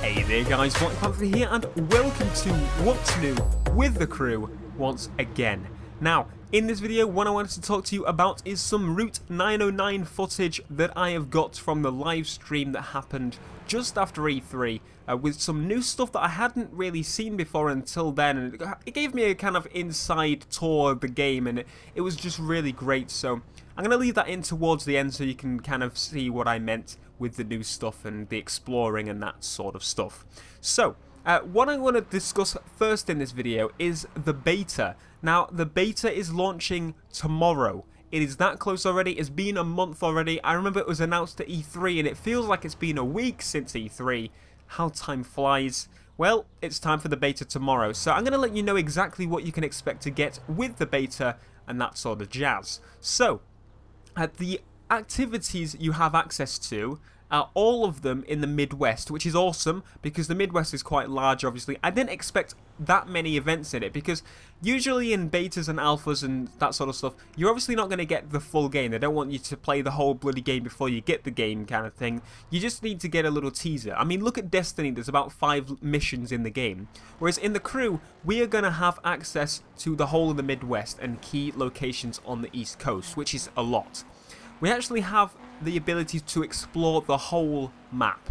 Hey there guys, BlackPanthaa here and welcome to What's New with the crew once again. Now, in this video what I wanted to talk to you about is some Route 909 footage that I have got from the live stream that happened just after E3 with some new stuff that I hadn't really seen before until then, and it gave me a kind of inside tour of the game and it was just really great. So I'm going to leave that in towards the end so you can kind of see what I meant with the new stuff and the exploring and that sort of stuff. So, what I want to discuss first in this video is the beta. Now, the beta is launching tomorrow. It is that close already. It's been a month already. I remember it was announced at E3 and it feels like it's been a week since E3. How time flies. Well, it's time for the beta tomorrow. So I'm going to let you know exactly what you can expect to get with the beta and that sort of jazz. So, the activities you have access to are all of them in the Midwest, which is awesome because the Midwest is quite large. Obviously, I didn't expect that many events in it because usually in betas and alphas and that sort of stuff, you're obviously not going to get the full game. They don't want you to play the whole bloody game before you get the game, kind of thing. You just need to get a little teaser. I mean, look at Destiny, there's about 5 missions in the game, whereas in the crew we are going to have access to the whole of the Midwest and key locations on the East Coast, which is a lot. We actually have the ability to explore the whole map,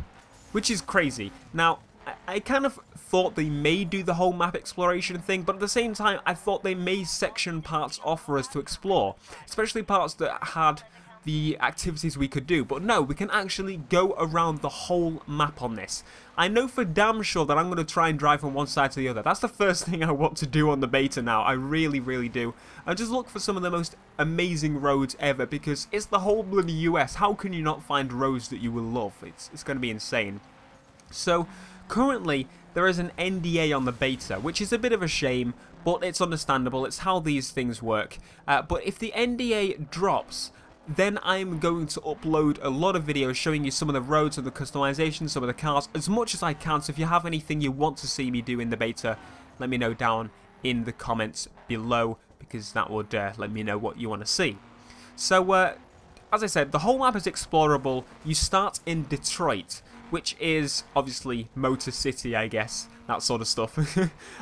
which is crazy. Now, I kind of thought they may do the whole map exploration thing, but at the same time, I thought they may section parts off for us to explore, especially parts that had the activities we could do. But no, we can actually go around the whole map on this. I know for damn sure that I'm going to try and drive from one side to the other. That's the first thing I want to do on the beta now. I really, really do. I just look for some of the most amazing roads ever because it's the whole bloody US. How can you not find roads that you will love? It's going to be insane. So, currently, there is an NDA on the beta, which is a bit of a shame, but it's understandable. It's how these things work. But if the NDA drops, then I'm going to upload a lot of videos showing you some of the roads and the customization, some of the cars, as much as I can. So if you have anything you want to see me do in the beta, let me know down in the comments below, because that would let me know what you want to see. So, as I said, the whole map is explorable. You start in Detroit, which is obviously Motor City, I guess, that sort of stuff.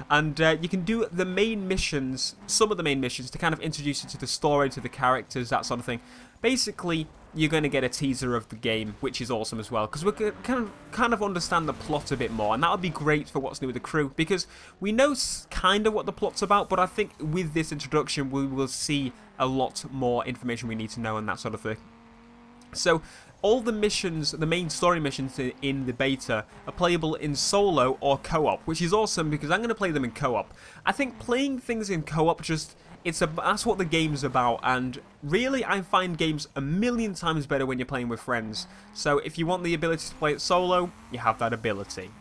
And you can do the main missions, some of the main missions, to kind of introduce you to the story, to the characters, that sort of thing. Basically, you're going to get a teaser of the game, which is awesome as well, because we can kind of understand the plot a bit more, and that would be great for What's New with the crew, because we know kind of what the plot's about, but I think with this introduction, we will see a lot more information we need to know and that sort of thing. So, all the missions, the main story missions in the beta, are playable in solo or co-op, which is awesome because I'm going to play them in co-op. I think playing things in co-op that's what the game's about, and really I find games a million times better when you're playing with friends. So if you want the ability to play it solo, you have that ability.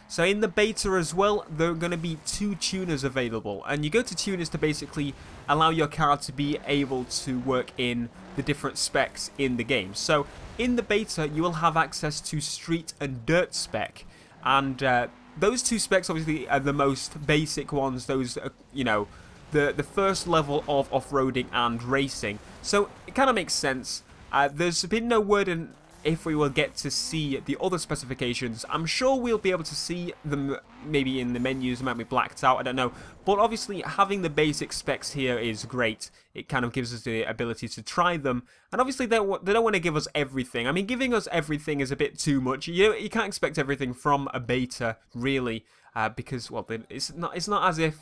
So in the beta as well, there are going to be 2 tuners available, and you go to tuners to basically allow your car to be able to work in the different specs in the game. So in the beta, you will have access to street and dirt spec, and those 2 specs obviously are the most basic ones. Those you know, the first level of off-roading and racing. So it kind of makes sense. There's been no word in if we will get to see the other specifications. I'm sure we'll be able to see them maybe in the menus. It might be blacked out, I don't know. But obviously having the basic specs here is great. It kind of gives us the ability to try them. And obviously they don't want to give us everything. I mean, giving us everything is a bit too much. You can't expect everything from a beta, really, because, well, it's not as if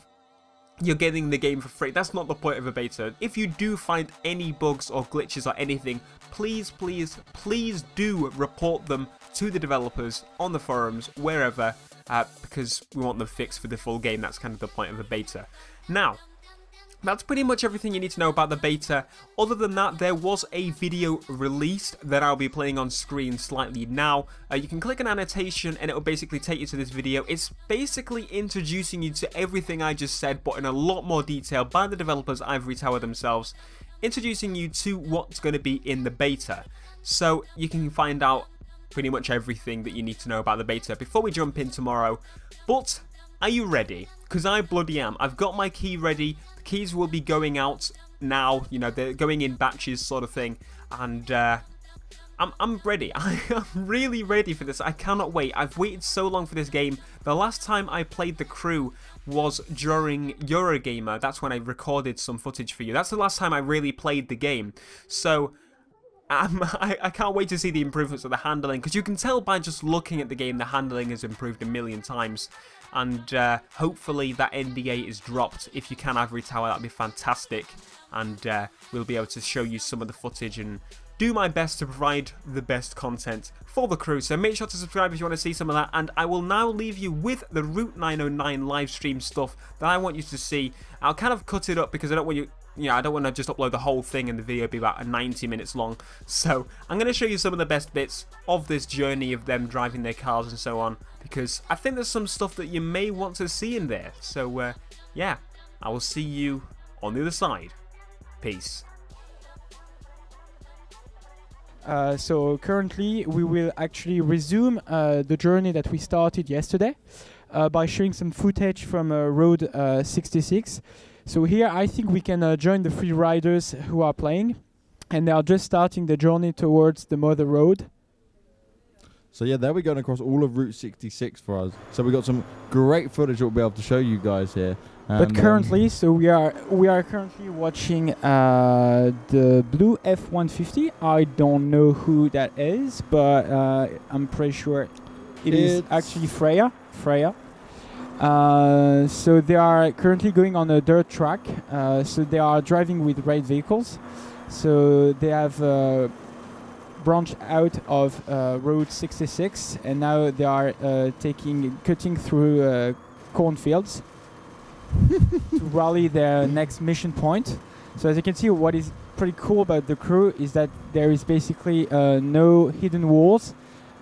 you're getting the game for free. That's not the point of a beta. If you do find any bugs or glitches or anything, please, please, please do report them to the developers on the forums, wherever, because we want them fixed for the full game. That's kind of the point of a beta. Now, that's pretty much everything you need to know about the beta. Other than that, there was a video released that I'll be playing on screen slightly now. You can click an annotation and it will basically take you to this video. It's basically introducing you to everything I just said, but in a lot more detail by the developers, Ivory Tower themselves, introducing you to what's going to be in the beta. So you can find out pretty much everything that you need to know about the beta before we jump in tomorrow. But are you ready? Because I bloody am. I've got my key ready. The keys will be going out now. You know, they're going in batches sort of thing. And I'm ready. I am really ready for this. I cannot wait. I've waited so long for this game. The last time I played The Crew was during Eurogamer. That's when I recorded some footage for you. That's the last time I really played the game. So I can't wait to see the improvements of the handling, because you can tell by just looking at the game the handling has improved a million times. And hopefully that NDA is dropped. If you can Ivory Tower, that'd be fantastic. And we'll be able to show you some of the footage and do my best to provide the best content for The Crew. So make sure to subscribe if you want to see some of that. And I will now leave you with the Route 909 live stream stuff that I want you to see. I'll kind of cut it up because I don't want you... I don't want to just upload the whole thing and the video be about 90 minutes long. So I'm going to show you some of the best bits of this journey of them driving their cars and so on, because I think there's some stuff that you may want to see in there. So yeah, I will see you on the other side. Peace. So currently we will actually resume the journey that we started yesterday by showing some footage from Road 66. So here I think we can join the free riders who are playing, and they are just starting the journey towards the mother road. So yeah, there we're going across all of Route 66 for us. So we got some great footage that we'll be able to show you guys here. But currently, so we are currently watching the blue F-150. I don't know who that is, but I'm pretty sure it is actually Freya. So they are currently going on a dirt track. So they are driving with raid vehicles. So they have branched out of Road 66, and now they are cutting through cornfields to rally their next mission point. So as you can see, what is pretty cool about The Crew is that there is basically no hidden walls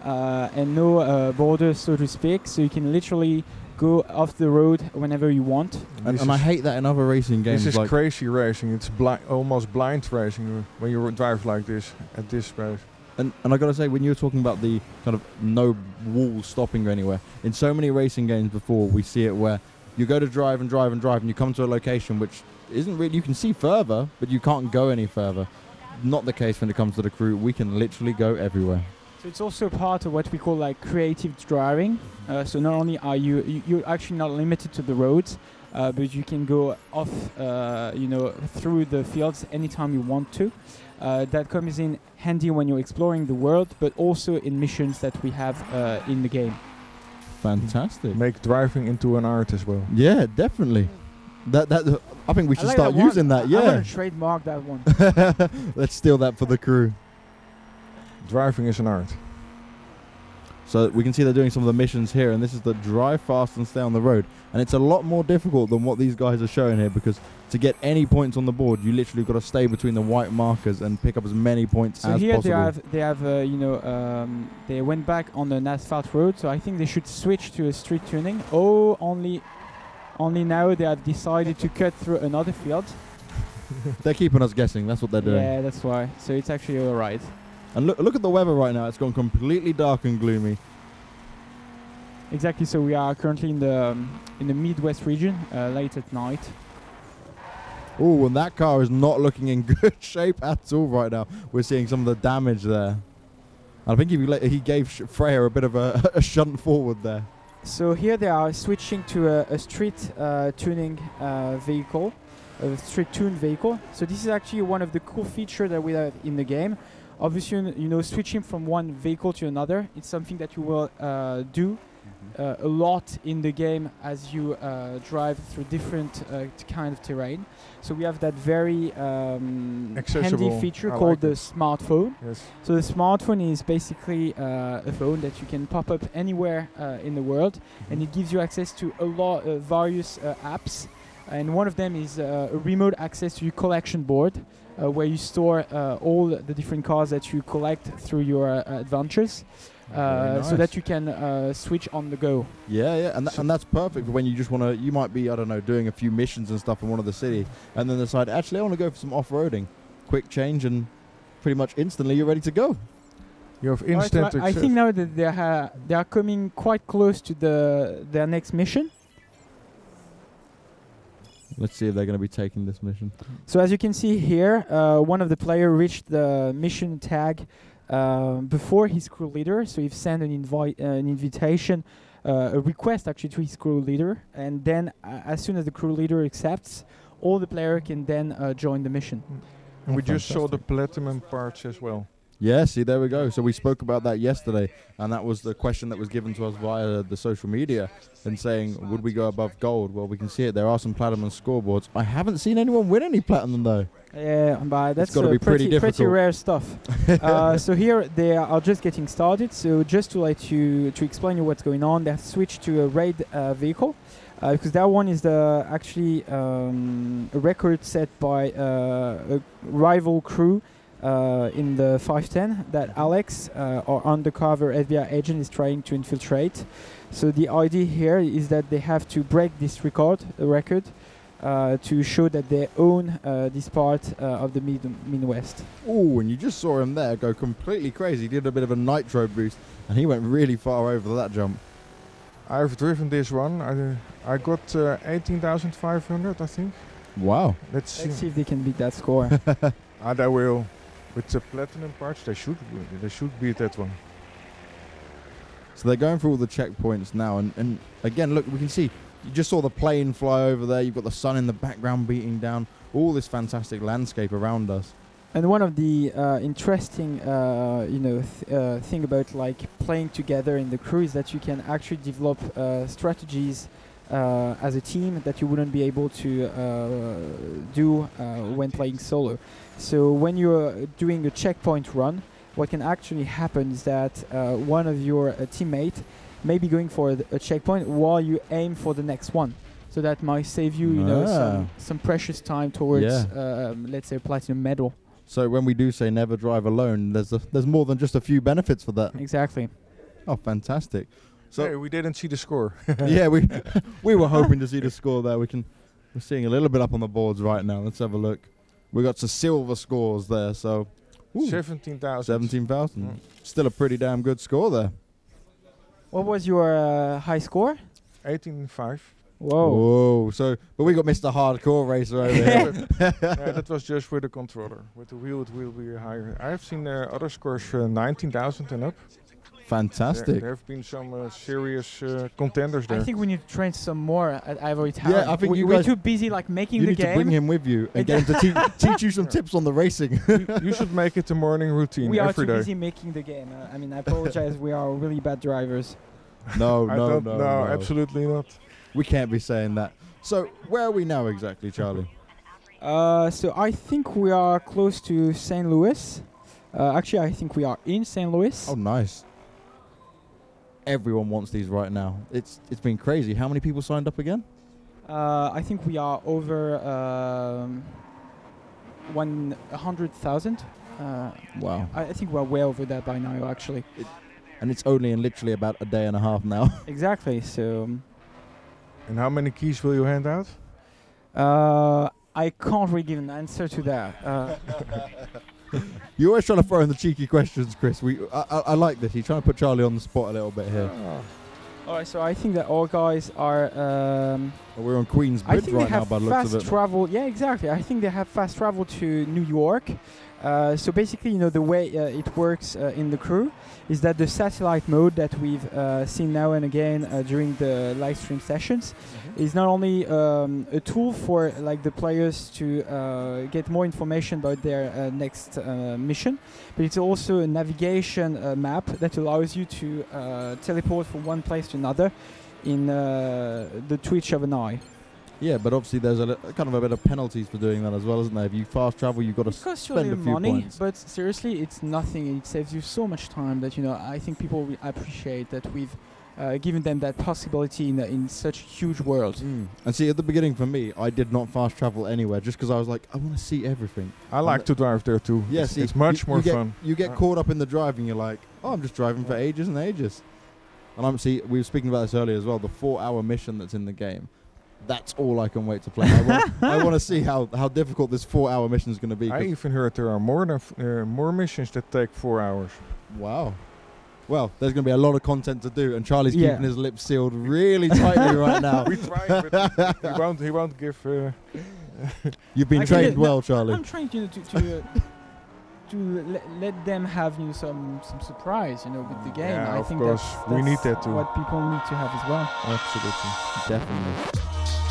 and no borders, so to speak. So you can literally go off the road whenever you want. And I hate that in other racing games. This is crazy racing. It's almost blind racing when you drive like this at this pace. And I gotta say, when you were talking about the kind of no walls stopping you anywhere, in so many racing games before, we see it where you go to drive and drive and drive, and you come to a location which isn't really, you can see further, but you can't go any further. Not the case when it comes to The Crew. We can literally go everywhere. So it's also part of what we call like creative driving. So not only are you're actually not limited to the roads, but you can go off, through the fields anytime you want to. That comes in handy when you're exploring the world, but also in missions that we have in the game. Fantastic. Make driving into an art as well. Yeah, definitely. That I think we should start using that. Yeah. I'm gonna trademark that one. Let's steal that for The Crew. Driving is an art. So we can see they're doing some of the missions here, and this is the drive fast and stay on the road. And it's a lot more difficult than what these guys are showing here, because to get any points on the board, you literally got to stay between the white markers and pick up as many points as possible. So here they went back on an asphalt road, so I think they should switch to a street tuning. Oh, only now they have decided to cut through another field. They're keeping us guessing. That's what they're doing. Yeah, that's why. So it's actually all right. And look at the weather right now. It's gone completely dark and gloomy. Exactly. So we are currently in the Midwest region, late at night. Oh, and that car is not looking in good shape at all right now. We're seeing some of the damage there. I think he gave Freya a bit of a shunt forward there. So here they are switching to a street tuning vehicle, a street tuned vehicle. So this is actually one of the cool features that we have in the game. Obviously, switching from one vehicle to another, it's something that you will do a lot in the game as you drive through different kind of terrain. So we have that very handy feature called the smartphone. Yes. So the smartphone is basically a phone that you can pop up anywhere in the world, and it gives you access to a lot of various apps. And one of them is a remote access to your collection board, where you store all the different cars that you collect through your adventures, nice. So that you can switch on the go. Yeah, and that's perfect for when you just want to, you might be, I don't know, doing a few missions and stuff in one of the cities, and then decide, actually, I want to go for some off-roading. Quick change, and pretty much instantly you're ready to go. You have instant I think now that they are coming quite close to their next mission. Let's see if they're going to be taking this mission. So as you can see here, one of the players reached the mission tag before his crew leader. So he sent an invitation, a request actually to his crew leader, and then as soon as the crew leader accepts, all the player can then join the mission. And we just saw the fantastic. platinum parts as well. Yeah, see, there we go. So we spoke about that yesterday, and that was the question that was given to us via the social media, and saying, would we go above gold? Well, we can see it. There are some platinum scoreboards. I haven't seen anyone win any platinum, though. Yeah, but that's gotta be pretty pretty difficult. rare stuff. So here they are just getting started. So just to explain you what's going on, they have switched to a raid vehicle. Because that one is actually a record set by a rival crew in the 510 that Alex, our undercover FBI agent, is trying to infiltrate. So the idea here is that they have to break this record to show that they own this part of the Midwest. Oh, and you just saw him there go completely crazy. He did a bit of a nitro boost, and he went really far over that jump. I've driven this one. I got 18,500, I think. Wow. Let's see if they can beat that score. They will. With the platinum parts, they should beat that one. So they're going through all the checkpoints now, and again, look, we can see, you just saw the plane fly over there, you've got the sun in the background beating down, all this fantastic landscape around us. And one of the interesting, thing about like playing together in the crew is that you can actually develop strategies as a team that you wouldn't be able to do when playing solo. So when you're doing a checkpoint run, what can actually happen is that one of your teammates may be going for a checkpoint while you aim for the next one. So that might save you, some precious time towards, let's say, a platinum medal. So when we do say never drive alone, there's more than just a few benefits for that. Exactly. Oh, fantastic. So Hey, we didn't see the score. yeah, we were hoping to see the score there. We're seeing a little bit up on the boards right now. Let's have a look. We got some silver scores there, so 17,000. 17,000. Still a pretty damn good score there. What was your high score? 18.5. Whoa. Whoa. So, but we got Mr. Hardcore Racer over here. That was just with the controller. With the wheel, it will be higher. I have seen other scores 19,000 and up. Fantastic. There have been some serious contenders there. I think we need to train some more at Ivory Tower. Yeah, I think we're guys- too busy like making You the need game. to bring him with you and get him to teach you some tips on the racing. You should make it a morning routine We are every too day. busy making the game. I apologize. We are really bad drivers. No, No, no. absolutely not. We can't be saying that. So, where are we now exactly, Charlie? So I think we are close to St. Louis. Actually, I think we are in St. Louis. Oh, nice. Everyone wants these right now. It's been crazy. How many people signed up again? I think we are over 100,000. Wow. I think we're way over that by now, actually. And it's only in literally about a day and a half now. Exactly. So And how many keys will you hand out? I can't really give an answer to that. You're always trying to throw in the cheeky questions, Chris. I like this. You're trying to put Charlie on the spot a little bit here. All right. So I think that all guys are. We're on Queen's I Bridge think right they now have by the looks fast of it. travel. Yeah, exactly. I think they have fast travel to New York. So basically, the way it works in the crew is that the satellite mode that we've seen now and again during the live stream sessions is not only a tool for like the players to get more information about their next mission, but it's also a navigation map that allows you to teleport from one place to another in the twitch of an eye. Yeah, but obviously there's kind of a bit of penalties for doing that as well, isn't there? If you fast travel, you've got to It costs you a spend a little few money, points. but seriously, it's nothing. It saves you so much time that I think people will appreciate that we've given them that possibility in such a huge world. And see, at the beginning for me, I did not fast travel anywhere just because I was like, I want to see everything. I like to drive there too. Yeah, it's, see, it's much more you fun. You get caught up in the driving. You're like, oh, I'm just driving for ages and ages. And we were speaking about this earlier as well. The 4-hour mission that's in the game. That's all I can wait to play. I want to see how difficult this 4-hour mission is going to be. I even heard there are more missions that take 4 hours. Wow. Well, there's going to be a lot of content to do, and Charlie's keeping his lips sealed really tightly right now. We try, but he won't give. You've been Actually, trained well, Charlie. I'm trying to to let them have some surprise, with the game. Yeah, I of think course. that's We need that too. what people need to have as well. Absolutely. Definitely.